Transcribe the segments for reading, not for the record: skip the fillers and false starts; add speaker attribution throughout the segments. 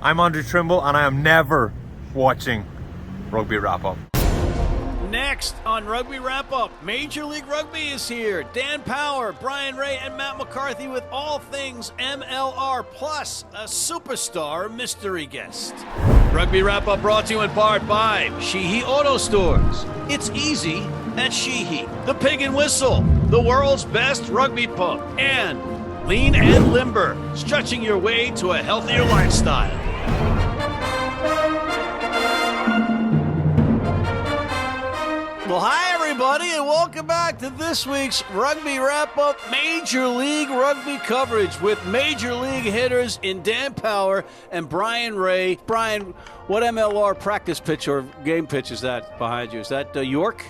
Speaker 1: I'm Andrew Trimble, and I am never watching Rugby Wrap-Up.
Speaker 2: Next on Rugby Wrap-Up, Major League Rugby is here. Dan Power, Brian Ray, and Matt McCarthy with all things MLR, plus a superstar mystery guest. Rugby Wrap-Up brought to you in part by Sheehy Auto Stores. It's easy at Sheehy. The Pig and Whistle, the world's best rugby pub. And Lean and Limber, stretching your way to a healthier lifestyle. Well, hi, everybody, and welcome back to this week's Rugby Wrap-Up Major League Rugby coverage with Major League hitters in Dan Power and Brian Ray. Brian, what MLR practice pitch or game pitch is that behind you? Is that York?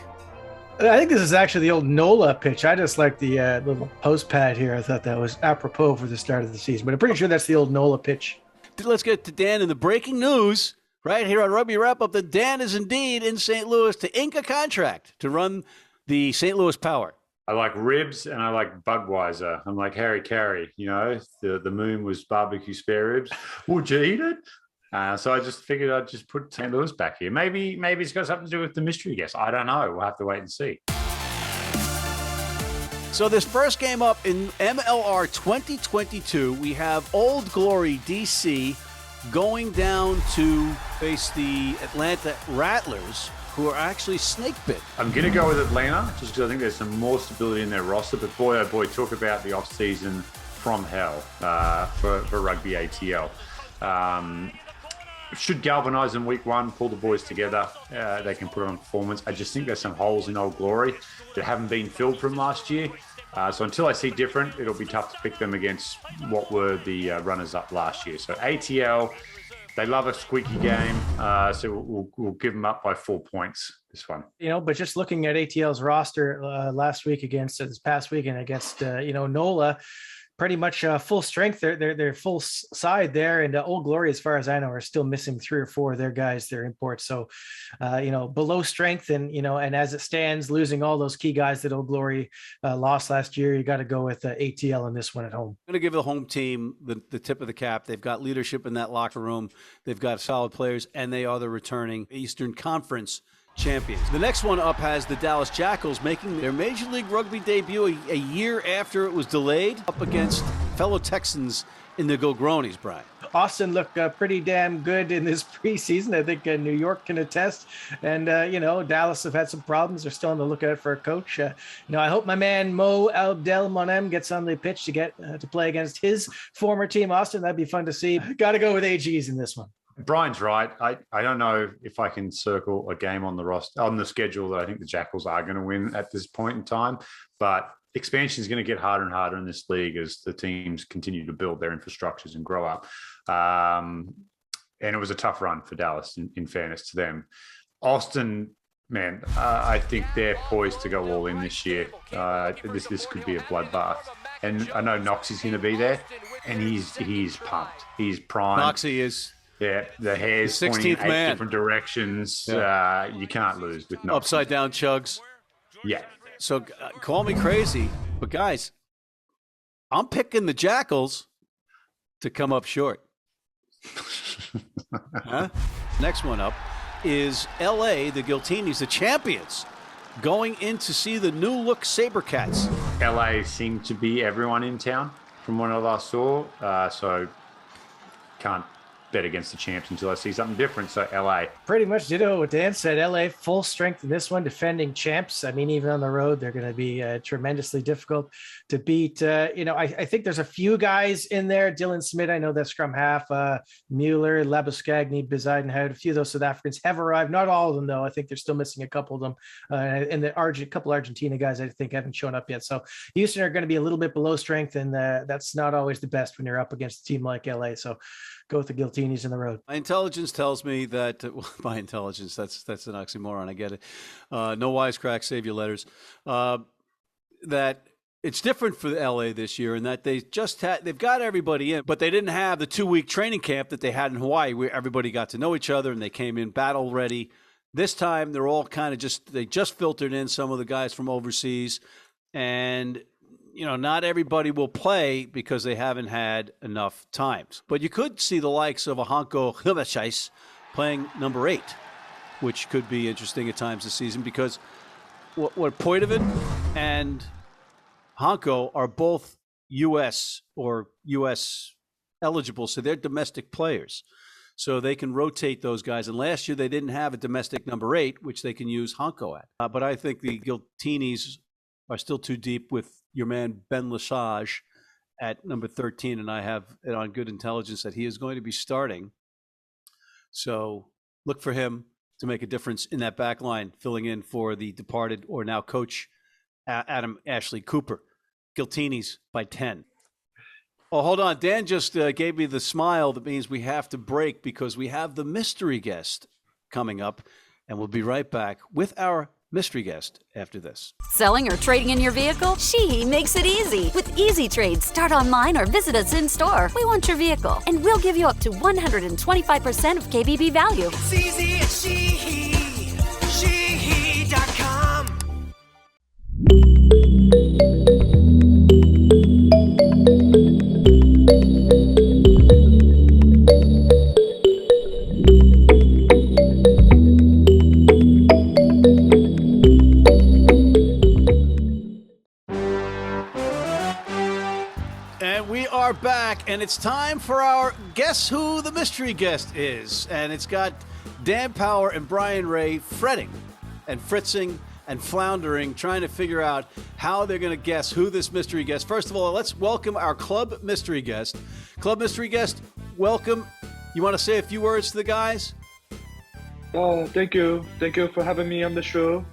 Speaker 3: I think this is actually the old NOLA pitch. I just like the little post pad here. I thought that was apropos for the start of the season, but I'm pretty sure that's the old NOLA pitch.
Speaker 2: Let's get to Dan and the breaking news. Right here on Rugby Wrap-Up, that Dan is indeed in St. Louis to ink a contract to run the St. Louis Power.
Speaker 4: I like ribs and I like Budweiser. I'm like Harry Carey, you know, the moon was barbecue spare ribs. Would you eat it? So I just figured I'd just put St. Louis back here. Maybe it's got something to do with the mystery guest. I don't know. We'll have to wait and see.
Speaker 2: So this first game up in MLR 2022, we have Old Glory DC going down to face the Atlanta Rattlers, who are actually snake bit. I'm
Speaker 4: going to go with Atlanta just because I think there's some more stability in their roster. But boy, oh boy, talk about the off-season from hell for Rugby ATL. Should galvanise in week one, pull the boys together. They can put on performance. I just think there's some holes in Old Glory that haven't been filled from last year. So until I see different, it'll be tough to pick them against what were the runners-up last year. So ATL, they love a squeaky game. So we'll give them up by 4 points this one.
Speaker 3: You know, but just looking at ATL's roster last week against this past weekend against NOLA, pretty much full strength. They're full side there, and Old Glory, as far as I know, are still missing 3 or 4 of their guys, their imports. So, below strength, and and as it stands, losing all those key guys that Old Glory lost last year, you got to go with ATL in this one at home.
Speaker 2: I'm going to give the home team the tip of the cap. They've got leadership in that locker room. They've got solid players, and they are the returning Eastern Conference champions. The next one up has the Dallas Jackals making their Major League Rugby debut a year after it was delayed, up against fellow Texans in the Go-Groanies, Brian.
Speaker 3: Austin looked pretty damn good in this preseason. I think New York can attest. And, Dallas have had some problems. They're still on the lookout for a coach. I hope my man Mo Abdelmonem gets on the pitch to get to play against his former team, Austin. That'd be fun to see. Got to go with AGs in this one.
Speaker 4: Brian's right. I don't know if I can circle a game on the schedule that I think the Jackals are going to win at this point in time, but expansion is going to get harder and harder in this league as the teams continue to build their infrastructures and grow up. And it was a tough run for Dallas, in fairness to them. Austin, man, I think they're poised to go all in this year. This could be a bloodbath. And I know Noxie's going to be there, and he's pumped. He's primed.
Speaker 2: Noxie is.
Speaker 4: Yeah, the hair's pointing in 8 different directions. Yeah. You can't lose with Noxie.
Speaker 2: Upside down chugs.
Speaker 4: Yeah.
Speaker 2: So call me crazy, but guys, I'm picking the Jackals to come up short. Huh? Next one up is LA, the Giltinis, the champions, going in to see the new look Sabercats.
Speaker 4: LA seemed to be everyone in town from what I last saw, so can't bet against the champs until I see something different. So LA.
Speaker 3: Pretty much ditto what Dan said. LA full strength in this one, defending champs. I mean, even on the road, they're going to be tremendously difficult to beat. I think there's a few guys in there. Dylan Smith, I know that scrum half. Mueller, Labuschagne, Bezuidenhout, a few of those South Africans have arrived. Not all of them, though. I think they're still missing a couple of them. And the couple Argentina guys, I think, haven't shown up yet. So Houston are going to be a little bit below strength, and that's not always the best when you're up against a team like LA. So go with the Giltinis in the road.
Speaker 2: My intelligence tells me that, my intelligence, that's an oxymoron, I get it. No wisecracks, save your letters. That it's different for LA this year in that they've got everybody in, but they didn't have the 2-week training camp that they had in Hawaii where everybody got to know each other and they came in battle ready. This time they're all kind of they just filtered in some of the guys from overseas, and not everybody will play because they haven't had enough times. But you could see the likes of a Hanko Himachais playing number 8, which could be interesting at times this season because what Poitevin and Hanko are both U.S. or U.S. eligible, so they're domestic players. So they can rotate those guys. And last year they didn't have a domestic number 8, which they can use Hanko at. But I think the Giltinis are still too deep with your man Ben Lesage at number 13, and I have it on good intelligence that he is going to be starting. So look for him to make a difference in that back line, filling in for the departed or now coach Adam Ashley Cooper. Giltinis by 10. Oh, hold on. Dan just gave me the smile that means we have to break because we have the mystery guest coming up, and we'll be right back with our mystery guest after this.
Speaker 5: Selling or trading in your vehicle? She makes it easy. With Easy Trade, start online or visit us in store. We want your vehicle, and we'll give you up to 125% of KBB value.
Speaker 6: It's easy at Sheehy.com.
Speaker 2: Back, and it's time for our Guess Who the Mystery Guest is. And it's got Dan Power and Brian Ray fretting and fritzing and floundering, trying to figure out how they're going to guess who this mystery guest. First of all, let's welcome our club mystery guest. Club mystery guest, welcome. You want to say a few words to the guys?
Speaker 7: Oh, thank you. Thank you for having me on the show.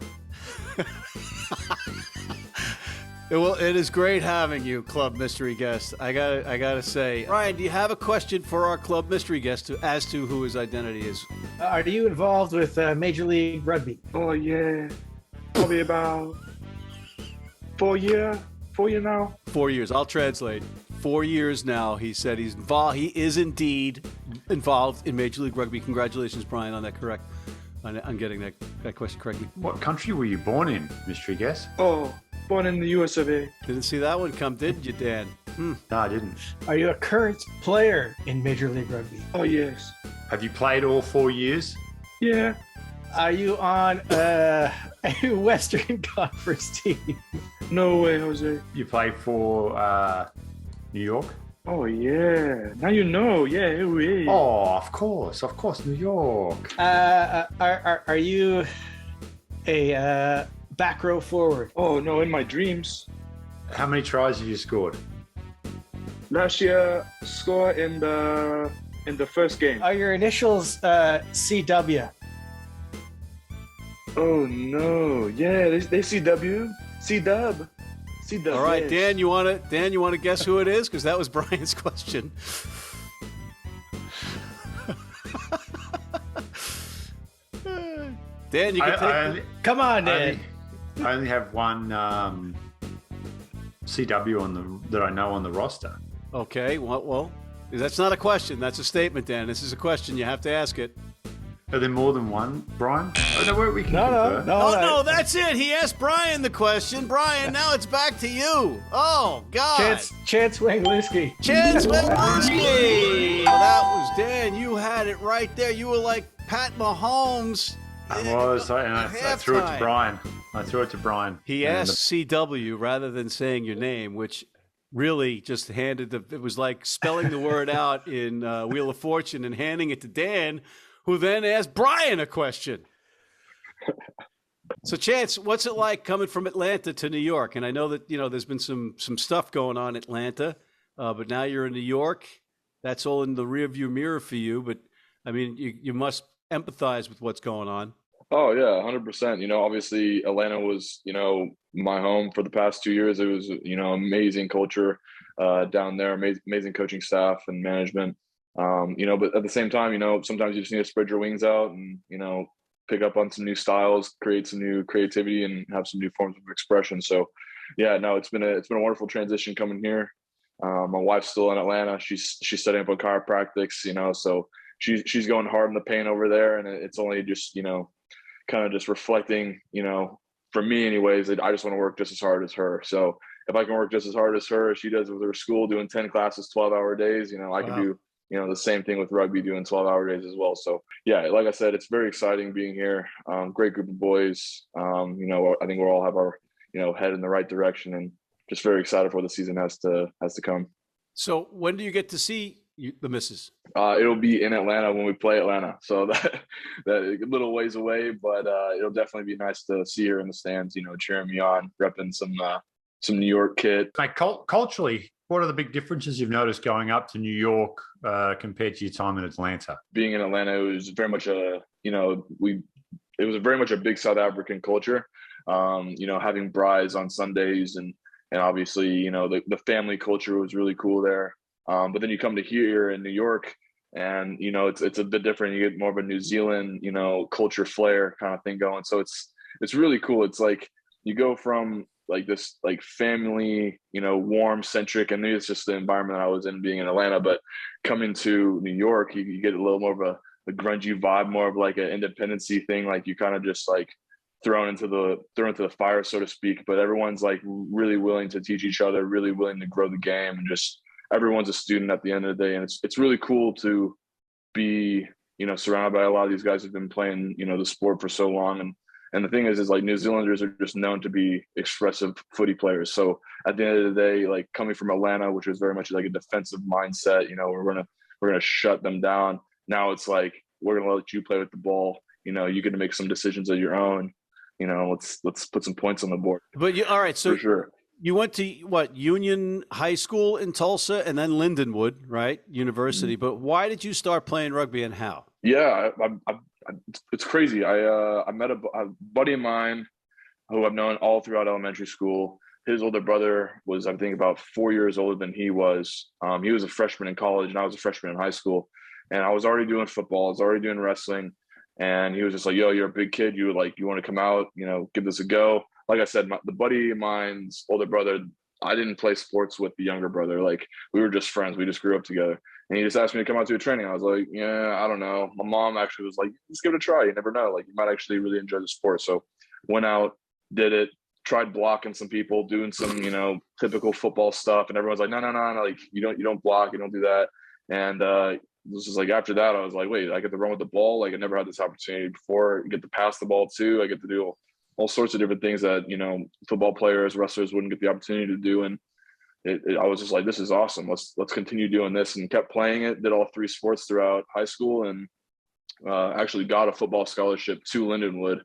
Speaker 2: Well, it is great having you, club mystery guest. I gotta say, Ryan, do you have a question for our club mystery guest as to who his identity is?
Speaker 3: Are you involved with Major League Rugby?
Speaker 7: Oh yeah, probably about 4 years. 4 years now.
Speaker 2: 4 years. I'll translate. 4 years now. He said he's involved. He is indeed involved in Major League Rugby. Congratulations, Brian, on that correct. On getting that question correctly.
Speaker 4: What country were you born in, mystery guest?
Speaker 7: Oh, born in the US of A.
Speaker 2: Didn't see that one come, did you, Dan?
Speaker 4: No, I didn't.
Speaker 3: Are you a current player in Major League Rugby?
Speaker 7: Oh yes.
Speaker 4: Have you played all 4 years?
Speaker 7: Yeah.
Speaker 3: Are you on a Western Conference team?
Speaker 7: No way, Jose.
Speaker 4: You played for New York?
Speaker 7: Oh yeah. Now you know. Yeah, who is?
Speaker 4: Oh, of course, New York.
Speaker 3: Are you a back row forward?
Speaker 7: Oh no, in my dreams.
Speaker 4: How many tries have you scored?
Speaker 7: Last year, score in the first game.
Speaker 3: Are your initials CW?
Speaker 7: Oh no. Yeah, they CW. C-Dub. C-Dub.
Speaker 2: All right,
Speaker 7: yes.
Speaker 2: Dan, you want to guess who it is? Because that was Brian's question. Dan, you can take it.
Speaker 3: Come on, Dan.
Speaker 4: I only have one CW that I know on the roster.
Speaker 2: Okay, well, that's not a question. That's a statement, Dan. This is a question. You have to ask it.
Speaker 4: Are there more than one, Brian? Oh, no, we can confer.
Speaker 2: No, that's it. He asked Brian the question. Brian, now it's back to you. Oh, God.
Speaker 3: Chance Wenglewski.
Speaker 2: Chance Wenglewski. Well, that was Dan. You had it right there. You were like Pat Mahomes.
Speaker 4: I was. I threw it to Brian.
Speaker 2: He asked CW rather than saying your name, which really just it was like spelling the word out in Wheel of Fortune and handing it to Dan, who then asked Brian a question. So, Chance, what's it like coming from Atlanta to New York? And I know that, there's been some stuff going on in Atlanta, but now you're in New York. That's all in the rearview mirror for you. But, I mean, you must empathize with what's going on.
Speaker 8: Oh, yeah, 100%. Obviously, Atlanta was, my home for the past 2 years. It was, amazing culture down there, amazing coaching staff and management. But at the same time, sometimes you just need to spread your wings out and, pick up on some new styles, create some new creativity and have some new forms of expression. So yeah, no, it's been a wonderful transition coming here. My wife's still in Atlanta. She's studying up on chiropractics, so she's going hard in the pain over there. And it's only just, kind of just reflecting, for me anyways, that I just want to work just as hard as her. So if I can work just as hard as her, as she does with her school, doing 10 classes, 12-hour days, you know, I can do, you know, the same thing with rugby, doing 12-hour days as well. So yeah, like I said, it's very exciting being here. Great group of boys. You know, I think we'll all have our, you know, head in the right direction, and just very excited for what the season has to come.
Speaker 2: So when do you get to see the missus?
Speaker 8: It'll be in Atlanta when we play Atlanta. So that a little ways away, but it'll definitely be nice to see her in the stands, you know, cheering me on, repping some New York kid.
Speaker 4: Like culturally, what are the big differences you've noticed going up to New York compared to your time in Atlanta?
Speaker 8: Being in Atlanta, it was very much it was very much a big South African culture. You know, having brides on Sundays and obviously, you know, the family culture was really cool there. But then you come to here in New York, and you know, it's a bit different. You get more of a New Zealand, you know, culture flair kind of thing going. So it's really cool. It's like you go from like this like family, you know, warm centric, and maybe it's just the environment I was in being in Atlanta, but coming to New York, you get a little more of a grungy vibe, more of like an independency thing. Like you kind of just like thrown into the fire, so to speak, but everyone's like really willing to teach each other, really willing to grow the game, and just everyone's a student at the end of the day. And it's really cool to be, you know, surrounded by a lot of these guys who've been playing, you know, the sport for so long. And the thing is like New Zealanders are just known to be expressive footy players. So at the end of the day, like coming from Atlanta, which was very much like a defensive mindset, you know, we're gonna shut them down. Now it's like, we're gonna let you play with the ball. You know, you get to make some decisions of your own. You know, let's put some points on the board.
Speaker 2: But all right, so
Speaker 8: for sure.
Speaker 2: You went to what, Union High School in Tulsa and then Lindenwood, right? University. Mm-hmm. But why did you start playing rugby, and how?
Speaker 8: Yeah, it's crazy. I met a buddy of mine who I've known all throughout elementary school. His older brother was, I think, about 4 years older than he was. He was a freshman in college, and I was a freshman in high school. And I was already doing football. I was already doing wrestling. And he was just like, yo, you're a big kid. You want to come out, you know, give this a go. Like I said, the buddy of mine's older brother, I didn't play sports with the younger brother. Like, we were just friends. We just grew up together. And he just asked me to come out to a training. I was like, yeah, I don't know. My mom actually was like, just give it a try. You never know. Like, you might actually really enjoy the sport. So went out, did it, tried blocking some people, doing some, you know, typical football stuff. And everyone's like, no. Like, you don't block. You don't do that. And this is like, after that, I was like, wait, I get to run with the ball. Like, I never had this opportunity before. I get to pass the ball too. I get to do all sorts of different things that, you know, football players, wrestlers wouldn't get the opportunity to do. And I was just like, this is awesome. Let's continue doing this, and kept playing it. Did all three sports throughout high school, and actually got a football scholarship to Lindenwood.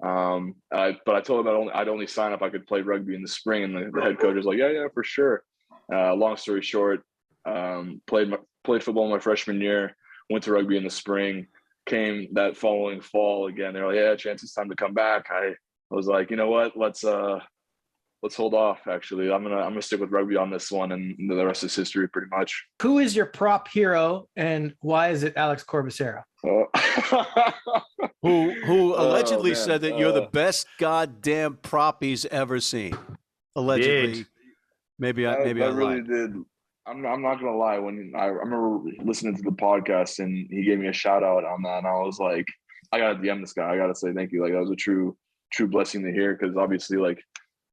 Speaker 8: But I told him I'd only sign up if I could play rugby in the spring, and the head coach was like, yeah, for sure. Long story short, played football my freshman year, went to rugby in the spring, came that following fall again. They're like, yeah, Chance, it's time to come back. I was like, you know what, let's hold off. Actually, I'm gonna stick with rugby on this one, and the rest is history, pretty much.
Speaker 3: Who is your prop hero, and why is it Alex Corbicero?
Speaker 2: Who allegedly said that you're the best goddamn prop he's ever seen. Allegedly. Maybe I
Speaker 8: really did. I'm not gonna lie. When I remember listening to the podcast and he gave me a shout out on that, and I was like, I gotta DM this guy. I gotta say thank you. Like, that was a true blessing to hear, because obviously, like,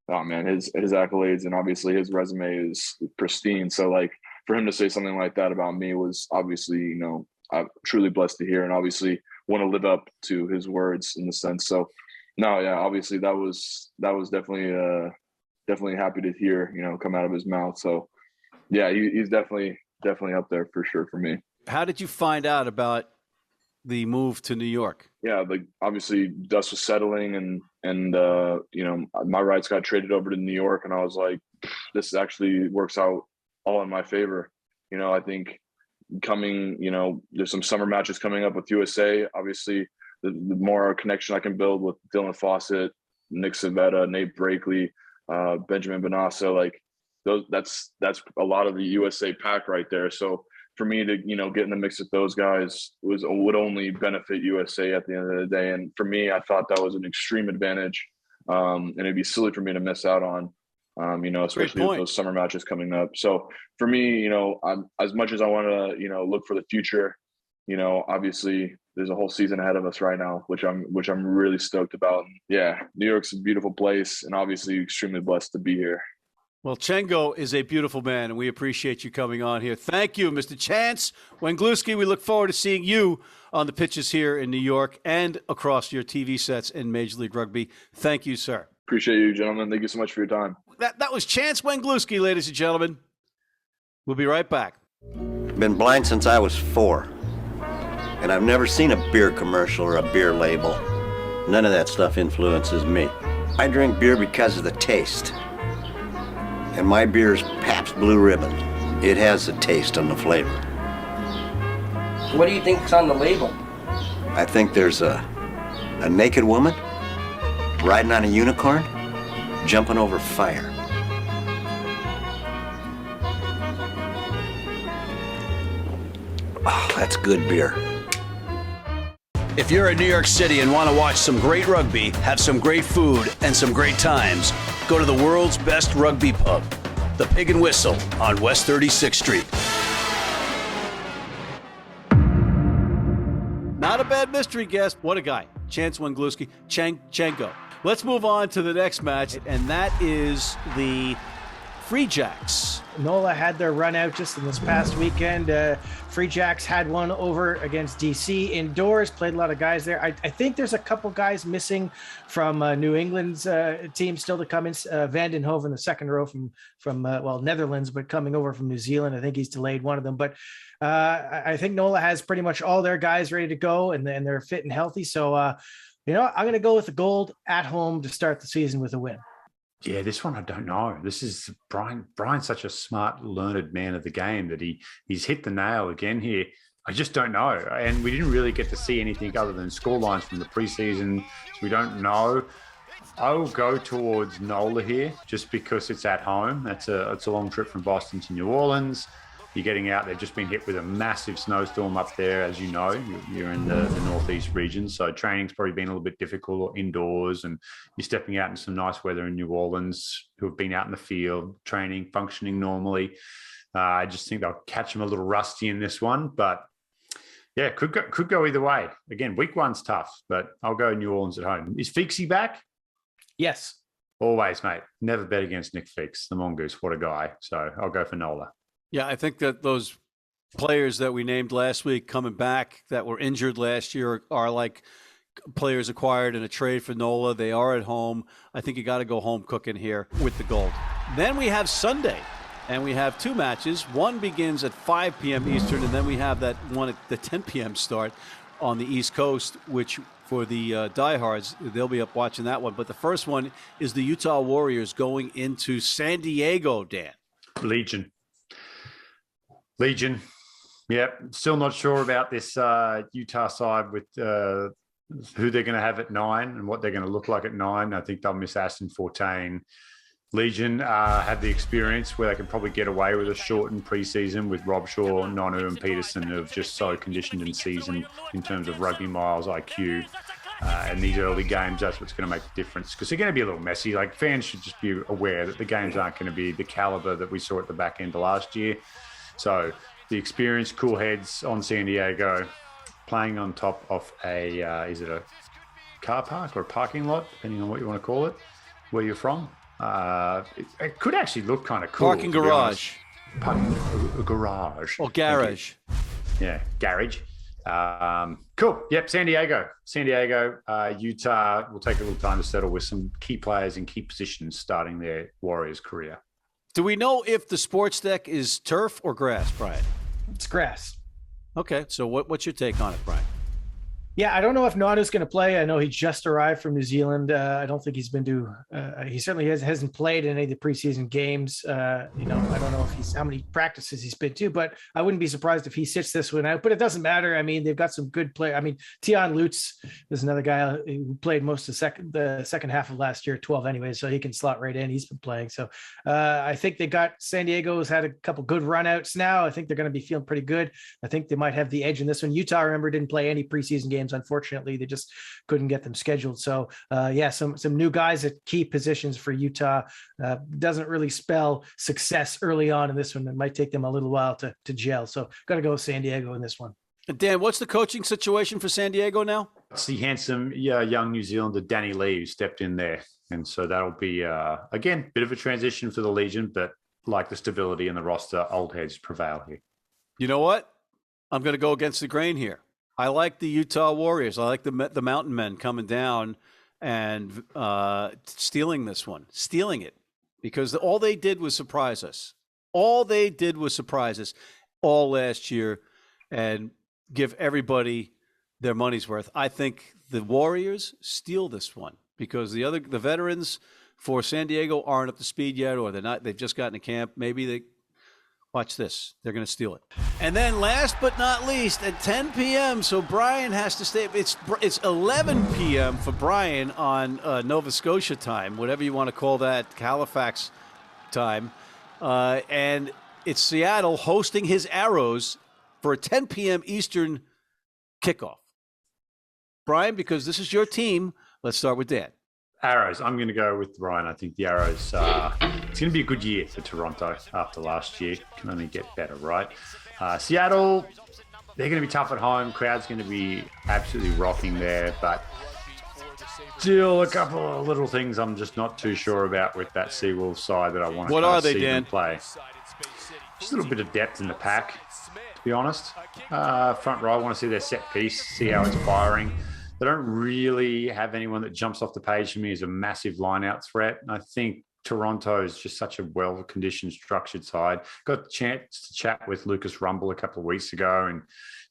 Speaker 8: oh man, his accolades and obviously his resume is pristine. So like, for him to say something like that about me was obviously, you know, I'm truly blessed to hear, and obviously want to live up to his words in the sense. So no, yeah, obviously that was definitely happy to hear, you know, come out of his mouth. So yeah, he's definitely up there for sure for me.
Speaker 2: How did you find out about the move to New York?
Speaker 8: Yeah, like obviously dust was settling, and you know, my rights got traded over to New York, and I was like, this actually works out all in my favor. You know, I think coming, you know, there's some summer matches coming up with USA. Obviously, the more connection I can build with Dylan Fawcett, Nick Civetta, Nate Brakely, Benjamin Bonasso, like that's a lot of the USA pack right there. So for me to, you know, get in the mix with those guys would only benefit USA at the end of the day. And for me, I thought that was an extreme advantage. And it'd be silly for me to miss out on, you know, especially with those summer matches coming up. So for me, you know, I'm, as much as I want to, you know, look for the future, you know, obviously there's a whole season ahead of us right now, which I'm really stoked about. And yeah, New York's a beautiful place, and obviously extremely blessed to be here.
Speaker 2: Well, Chengo is a beautiful man, and we appreciate you coming on here. Thank you, Mr. Chance Wenglewski. We look forward to seeing you on the pitches here in New York and across your TV sets in Major League Rugby. Thank you, sir.
Speaker 8: Appreciate you, gentlemen. Thank you so much for your time.
Speaker 2: That was Chance Wenglewski, ladies and gentlemen. We'll be right back.
Speaker 9: Been blind since I was 4. And I've never seen a beer commercial or a beer label. None of that stuff influences me. I drink beer because of the taste. And my beer is Pabst Blue Ribbon. It has the taste and the flavor.
Speaker 10: What do you think's on the label?
Speaker 9: I think there's a naked woman riding on a unicorn, jumping over fire. Oh, that's good beer.
Speaker 2: If you're in New York City and want to watch some great rugby, have some great food, and some great times, go to the world's best rugby pub, the Pig and Whistle on West 36th Street. Not a bad mystery guest. What a guy. Chance Wenglewski, Chengo. Let's move on to the next match, and that is the Free Jacks.
Speaker 3: NOLA had their run out just in this past weekend. Free Jacks had one over against DC indoors, played a lot of guys there. I think there's a couple guys missing from New England's team still to come in. Van den Hove in the second row from Netherlands, but coming over from New Zealand. I think he's delayed one of them. But I think NOLA has pretty much all their guys ready to go, and they're fit and healthy. So, I'm going to go with the gold at home to start the season with a win.
Speaker 4: Yeah, this one I don't know. This is Brian. Brian's such a smart, learned man of the game that he's hit the nail again here. I just don't know. And we didn't really get to see anything other than scorelines from the preseason, so we don't know. I'll go towards NOLA here just because it's at home. It's a long trip from Boston to New Orleans. You're getting out there, just been hit with a massive snowstorm up there, as you know. You're in the northeast region, so training's probably been a little bit difficult indoors, and you're stepping out in some nice weather in New Orleans, who have been out in the field, training, functioning normally. I just think they'll catch them a little rusty in this one, but yeah, could go either way. Again, week one's tough, but I'll go New Orleans at home. Is Feeksy back?
Speaker 3: Yes.
Speaker 4: Always, mate. Never bet against Nick Feeks, the mongoose. What a guy. So I'll go for NOLA.
Speaker 2: Yeah, I think that those players that we named last week coming back that were injured last year are like players acquired in a trade for NOLA. They are at home. I think you got to go home cooking here with the gold. Then we have Sunday, and we have two matches. One begins at 5 p.m. Eastern, and then we have that one at the 10 p.m. start on the East Coast, which for the diehards, they'll be up watching that one. But the first one is the Utah Warriors going into San Diego, Dan.
Speaker 4: Legion. Yep. Still not sure about this Utah side with who they're going to have at 9 and what they're going to look like at 9. I think they'll miss Aston Fortain. Legion have the experience where they can probably get away with a shortened preseason with Rob Shaw, Nonu, and Peterson, who have just so conditioned and seasoned in terms of rugby miles, IQ. And these early games, that's what's going to make the difference, because they're going to be a little messy. Like, fans should just be aware that the games aren't going to be the caliber that we saw at the back end of last year. So the experienced cool heads on San Diego playing on top of is it a car park or a parking lot, depending on what you want to call it, where you're from. It could actually look kind of cool.
Speaker 2: Parking garage.
Speaker 4: Garage.
Speaker 2: Or garage.
Speaker 4: Yeah, garage. Cool. Yep, San Diego, Utah will take a little time to settle with some key players in key positions starting their Warriors career.
Speaker 2: Do we know if the sports deck is turf or grass, Brian?
Speaker 3: It's grass.
Speaker 2: Okay, so what's your take on it, Brian?
Speaker 3: Yeah, I don't know if Nanu's going to play. I know he just arrived from New Zealand. I don't think he's been to. He certainly hasn't played in any of the preseason games. I don't know if how many practices he's been to, but I wouldn't be surprised if he sits this one out. But it doesn't matter. I mean, they've got some good play. I mean, Tion Lutz is another guy who played most of the second half of last year, 12 anyway, so he can slot right in. He's been playing. So I think they got San Diego's had a couple good runouts now. I think they're going to be feeling pretty good. I think they might have the edge in this one. Utah, remember, didn't play any preseason games. Unfortunately, they just couldn't get them scheduled. So some new guys at key positions for Utah doesn't really spell success early on in this one. It might take them a little while to gel. So got to go with San Diego in this one.
Speaker 2: Dan, what's the coaching situation for San Diego now?
Speaker 4: It's the handsome young New Zealander Danny Lee who stepped in there. And so that'll be, again, a bit of a transition for the Legion, but like the stability in the roster, old heads prevail here.
Speaker 2: You know what? I'm going to go against the grain here. I like the Utah Warriors. I like the Mountain Men coming down and stealing this one, stealing it, because all they did was surprise us. All they did was surprise us all last year and give everybody their money's worth. I think the Warriors steal this one because the veterans for San Diego aren't up to speed yet, or they're not. They've just gotten to camp. Maybe they watch this. They're going to steal it. And then last but not least, at 10 p.m., so Brian has to stay. It's 11 p.m. for Brian on Nova Scotia time, whatever you want to call that, Halifax time. And it's Seattle hosting his Arrows for a 10 p.m. Eastern kickoff. Brian, because this is your team, let's start with Dan.
Speaker 4: Arrows. I'm going to go with Ryan. I think the Arrows, it's going to be a good year for Toronto after last year. Can only get better, right? Seattle, they're going to be tough at home. Crowd's going to be absolutely rocking there, but still a couple of little things I'm just not too sure about with that Seawolves side that I want to see them play. Just a little bit of depth in the pack, to be honest. Front row, I want to see their set piece, see how it's firing. They don't really have anyone that jumps off the page for me as a massive line-out threat. And I think Toronto is just such a well-conditioned, structured side. Got the chance to chat with Lucas Rumble a couple of weeks ago, and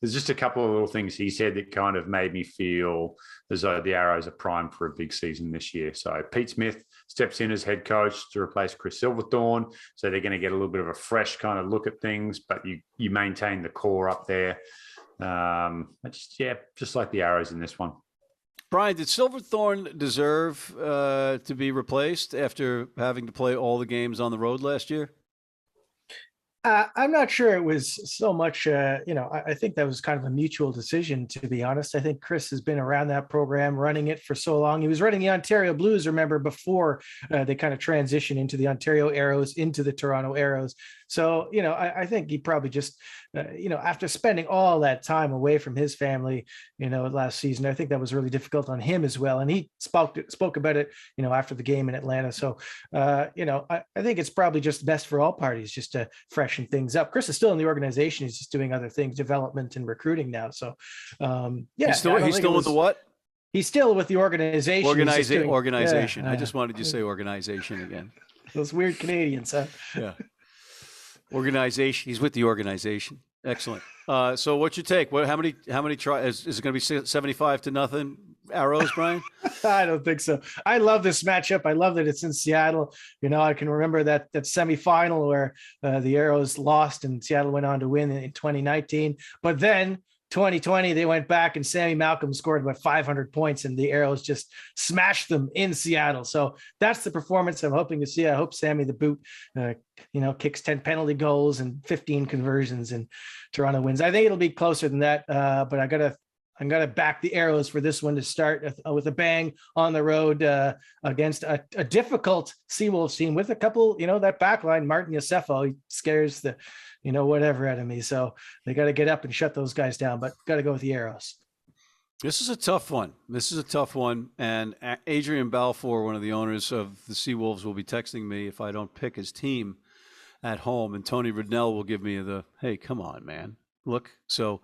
Speaker 4: there's just a couple of little things he said that kind of made me feel as though the Arrows are primed for a big season this year. So Pete Smith steps in as head coach to replace Chris Silverthorne. So they're going to get a little bit of a fresh kind of look at things, but you maintain the core up there. Just like the Arrows in this one.
Speaker 2: Brian, did Silverthorne deserve to be replaced after having to play all the games on the road last year?
Speaker 3: I'm not sure it was so much, I think that was kind of a mutual decision, to be honest. I think Chris has been around that program, running it for so long. He was running the Ontario Blues, remember, before they kind of transitioned into the Ontario Arrows, into the Toronto Arrows. So, I think he probably just, after spending all that time away from his family, last season, I think that was really difficult on him as well. And he spoke about it, after the game in Atlanta. So, I think it's probably just best for all parties just to freshen things up. Chris is still in the organization. He's just doing other things, development and recruiting now. So,
Speaker 2: He's still with the what?
Speaker 3: He's still with the organization.
Speaker 2: Organization. I just wanted you to say organization again.
Speaker 3: Those weird Canadians, huh?
Speaker 2: Yeah. Organization. He's with the organization. Excellent. So what's your take? How many tries? Is it going to be 75-0 Arrows, Brian?
Speaker 3: I don't think so. I love this matchup. I love that it's in Seattle. I can remember that semifinal where the Arrows lost and Seattle went on to win in 2019. But then 2020, they went back and Sammy Malcolm scored about 500 points and the Arrows just smashed them in Seattle. So that's the performance I'm hoping to see. I hope Sammy the Boot, kicks 10 penalty goals and 15 conversions and Toronto wins. I think it'll be closer than that, but I'm going to back the Arrows for this one to start with a bang on the road against a difficult Seawolves team with a couple, that back line, Martin Yosefo, he scares the, whatever out of me. So they got to get up and shut those guys down, but got to go with the Arrows.
Speaker 2: This is a tough one. And Adrian Balfour, one of the owners of the Seawolves, will be texting me if I don't pick his team at home. And Tony Ridnell will give me hey, come on, man. Look, so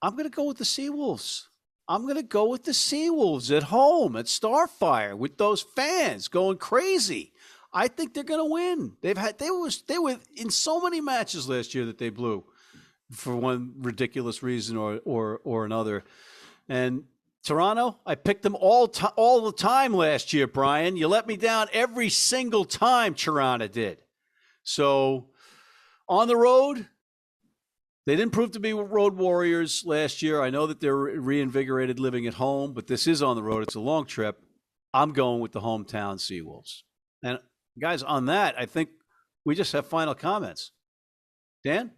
Speaker 2: I'm going to go with the Seawolves. I'm going to go with the Seawolves at home at Starfire with those fans going crazy. I think they're going to win. They were in so many matches last year that they blew for one ridiculous reason or another. And Toronto, I picked them all the time last year, Brian. You let me down every single time Toronto did. So on the road, they didn't prove to be road warriors last year. I know that they're reinvigorated living at home, but this is on the road. It's a long trip. I'm going with the hometown Seawolves. And guys, on that, I think we just have final comments. Dan?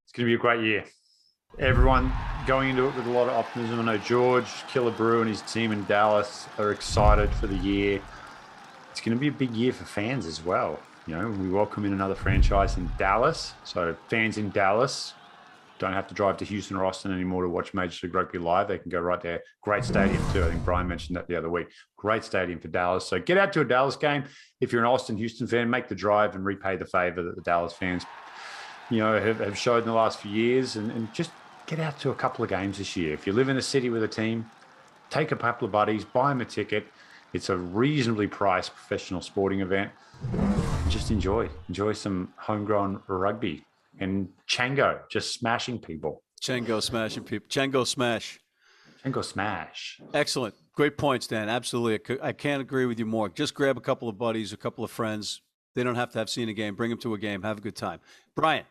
Speaker 4: It's going to be a great year. Everyone going into it with a lot of optimism. I know George Killebrew and his team in Dallas are excited for the year. It's going to be a big year for fans as well. We welcome in another franchise in Dallas. So fans in Dallas, don't have to drive to Houston or Austin anymore to watch Major League Rugby live. They can go right there. Great stadium too. I think Brian mentioned that the other week. Great stadium for Dallas. So get out to a Dallas game. If you're an Austin Houston fan, make the drive and repay the favor that the Dallas fans, have showed in the last few years, and just get out to a couple of games this year. If you live in a city with a team, take a couple of buddies, buy them a ticket. It's a reasonably priced professional sporting event. Just enjoy some homegrown rugby and Chango just smashing people.
Speaker 2: Chango smashing people. Chango smash.
Speaker 4: Chango smash.
Speaker 2: Excellent. Great points, Dan. Absolutely. I can't agree with you more. Just grab a couple of buddies, a couple of friends. They don't have to have seen a game. Bring them to a game. Have a good time. Brian.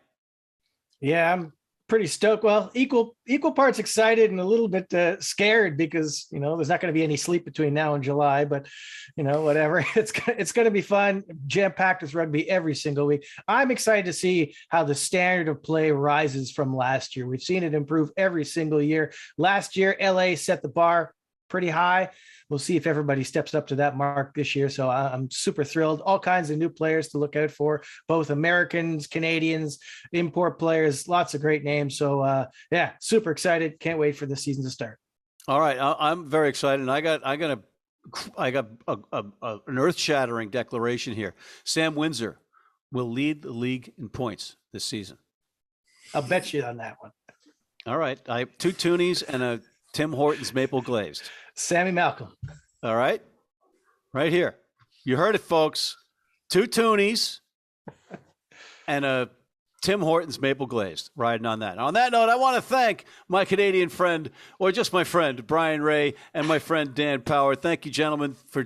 Speaker 3: Yeah, I'm pretty stoked. Well, equal parts excited and a little bit scared because there's not going to be any sleep between now and July. But whatever, it's going to be fun. Jam packed with rugby every single week. I'm excited to see how the standard of play rises from last year. We've seen it improve every single year. Last year, LA set the bar pretty high. We'll see if everybody steps up to that mark this year. So I'm super thrilled. All kinds of new players to look out for, both Americans, Canadians, import players, lots of great names. So yeah, super excited. Can't wait for the season to start.
Speaker 2: All right. I'm very excited. And I got an earth-shattering declaration here. Sam Windsor will lead the league in points this season.
Speaker 3: I'll bet you on that one.
Speaker 2: All right. I have 2 Toonies and a Tim Hortons Maple Glazed.
Speaker 3: Sammy Malcolm.
Speaker 2: All right. Right here. You heard it, folks. 2 Toonies and a Tim Hortons Maple Glazed riding on that. On that note, I want to thank my Canadian friend, or just my friend, Brian Ray, and my friend Dan Power. Thank you, gentlemen, for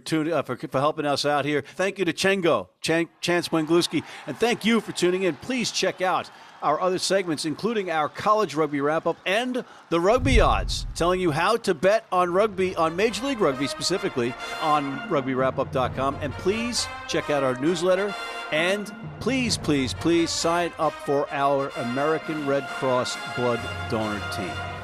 Speaker 2: helping us out here. Thank you to Chance Wenglewski, and thank you for tuning in. Please check out our other segments, including our college rugby wrap-up and the rugby odds, telling you how to bet on rugby, on Major League Rugby specifically, on rugbywrapup.com. And please check out our newsletter. And please, please, please sign up for our American Red Cross blood donor team.